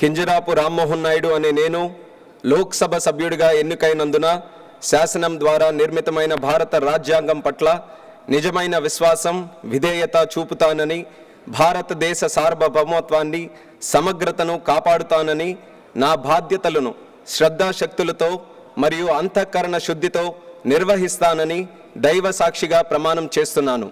కింజరాపు రామ్మోహన్ నాయుడు అనే నేను లోక్సభ సభ్యుడిగా ఎన్నికైనందున శాసనం ద్వారా నిర్మితమైన భారత రాజ్యాంగం పట్ల నిజమైన విశ్వాసం, విధేయత చూపుతానని, భారతదేశ సార్వభౌమత్వాన్ని, సమగ్రతను కాపాడుతానని, నా బాధ్యతలను శ్రద్ధాశక్తులతో మరియు అంతఃకరణ శుద్ధితో నిర్వహిస్తానని దైవ సాక్షిగా ప్రమాణం చేస్తున్నాను.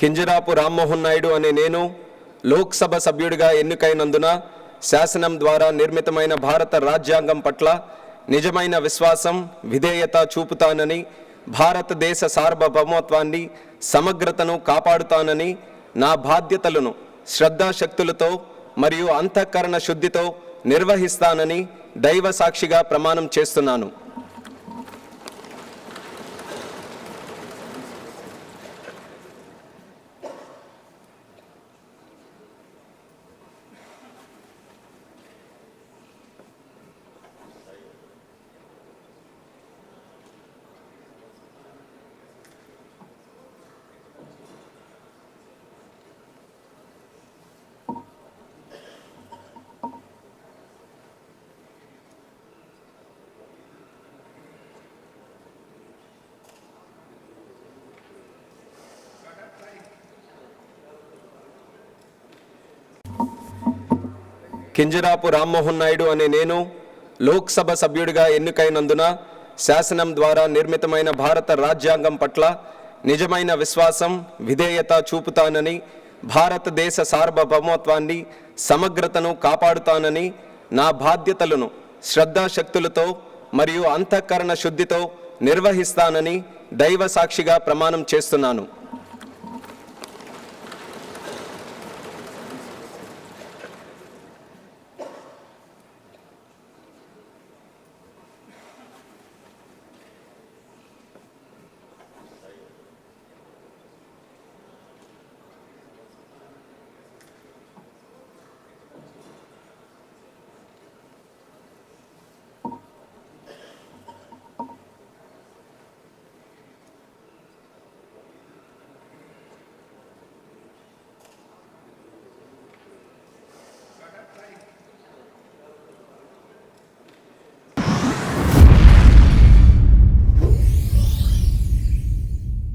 కింజరాపు రామ్మోహన్ నాయుడు అనే నేను లోక్సభ సభ్యుడిగా ఎన్నికైనందున శాసనం ద్వారా నిర్మితమైన భారత రాజ్యాంగం పట్ల నిజమైన విశ్వాసం, విధేయత చూపుతానని, భారతదేశ సార్వభౌమత్వాన్ని, సమగ్రతను కాపాడుతానని, నా బాధ్యతలను శ్రద్ధాశక్తులతో మరియు అంతఃకరణ శుద్ధితో నిర్వహిస్తానని దైవ సాక్షిగా ప్రమాణం చేస్తున్నాను. కింజరాపు రామ్మోహన్ నాయుడు అనే నేను లోక్సభ సభ్యుడిగా ఎన్నికైనందున శాసనం ద్వారా నిర్మితమైన భారత రాజ్యాంగం పట్ల నిజమైన విశ్వాసం, విధేయత చూపుతానని, భారతదేశ సార్వభౌమత్వాన్ని, సమగ్రతను కాపాడుతానని, నా బాధ్యతలను శ్రద్ధాశక్తులతో మరియు అంతఃకరణ శుద్ధితో నిర్వహిస్తానని దైవ సాక్షిగా ప్రమాణం చేస్తున్నాను.